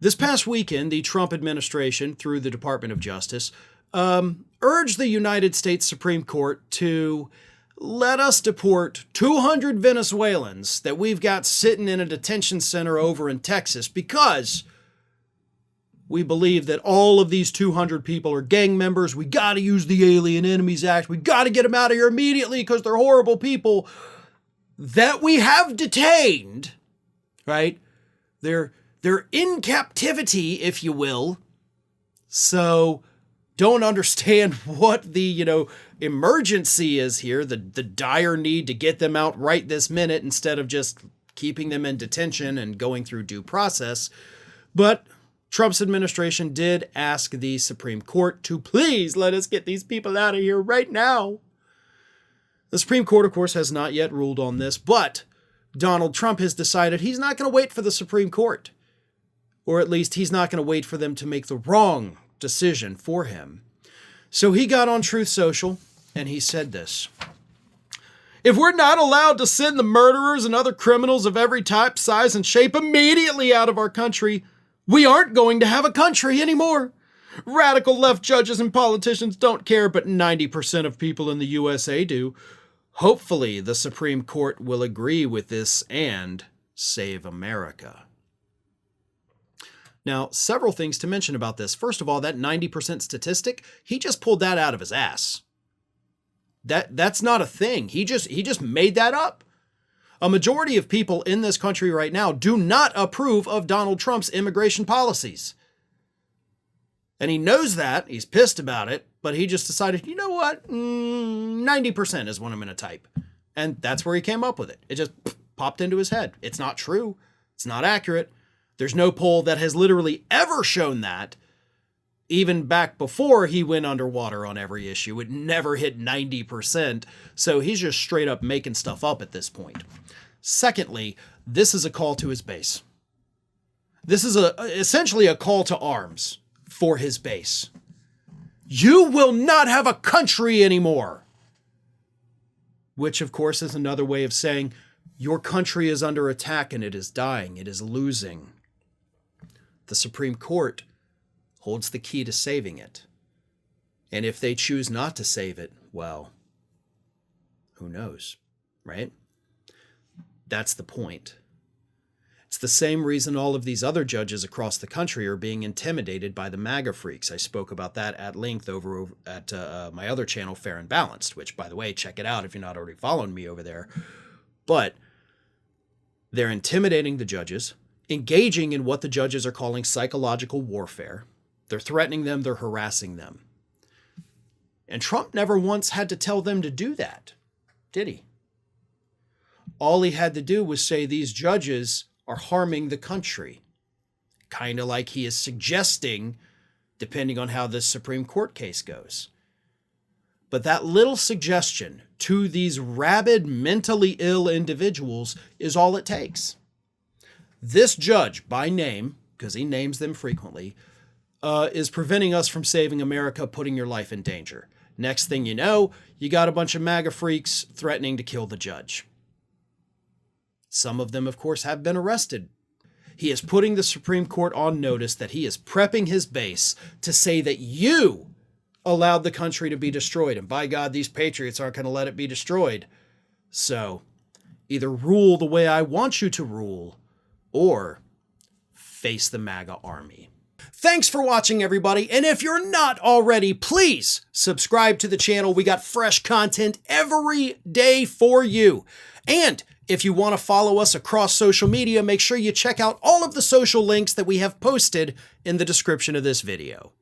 This past weekend, the Trump administration, through the Department of Justice, urged the United States Supreme Court to let us deport 200 Venezuelans that we've got sitting in a detention center over in Texas because we believe that all of these 200 people are gang members. We got to use the Alien Enemies Act. We got to get them out of here immediately because they're horrible people that we have detained, right? They're in captivity, if you will. So don't understand what the, emergency is here, the dire need to get them out right this minute instead of just keeping them in detention and going through due process. But Trump's administration did ask the Supreme Court to please let us get these people out of here right now. The Supreme Court, of course, has not yet ruled on this, but Donald Trump has decided he's not going to wait for the Supreme Court. Or at least he's not going to wait for them to make the wrong decision for him. So he got on Truth Social and he said this: if we're not allowed to send the murderers and other criminals of every type, size, and shape immediately out of our country, we aren't going to have a country anymore. Radical left judges and politicians don't care, but 90% of people in the USA do. Hopefully, the Supreme Court will agree with this and save America. Now, several things to mention about this. First of all, that 90% statistic, he just pulled that out of his ass. That's not a thing. He just made that up. A majority of people in this country right now do not approve of Donald Trump's immigration policies. And he knows that. He's pissed about it, but he just decided, you know what? 90% is what I'm going to type. And that's where he came up with it. It just popped into his head. It's not true. It's not accurate. There's no poll that has literally ever shown that. Even back before he went underwater on every issue, it never hit 90%. So he's just straight up making stuff up at this point. Secondly, this is a call to his base. This is essentially a call to arms for his base. You will not have a country anymore. Which, of course, is another way of saying your country is under attack and it is dying. It is losing. The Supreme Court holds the key to saving it. And if they choose not to save it, well, who knows, right? That's the point. It's the same reason all of these other judges across the country are being intimidated by the MAGA freaks. I spoke about that at length over at my other channel, Farron Balanced, which, by the way, check it out if you're not already following me over there. But they're intimidating the judges, engaging in what the judges are calling psychological warfare. They're threatening them, they're harassing them. And Trump never once had to tell them to do that, did he? All he had to do was say these judges are harming the country. Kind of like he is suggesting, depending on how this Supreme Court case goes. But that little suggestion to these rabid, mentally ill individuals is all it takes. This judge, by name, because he names them frequently, is preventing us from saving America, putting your life in danger. Next thing you know, you got a bunch of MAGA freaks threatening to kill the judge. Some of them, of course, have been arrested. He is putting the Supreme Court on notice that he is prepping his base to say that you allowed the country to be destroyed. And by God, these patriots aren't going to let it be destroyed. So either rule the way I want you to rule, or face the MAGA army. Thanks for watching, everybody. And if you're not already, please subscribe to the channel. We got fresh content every day for you. And if you want to follow us across social media, make sure you check out all of the social links that we have posted in the description of this video.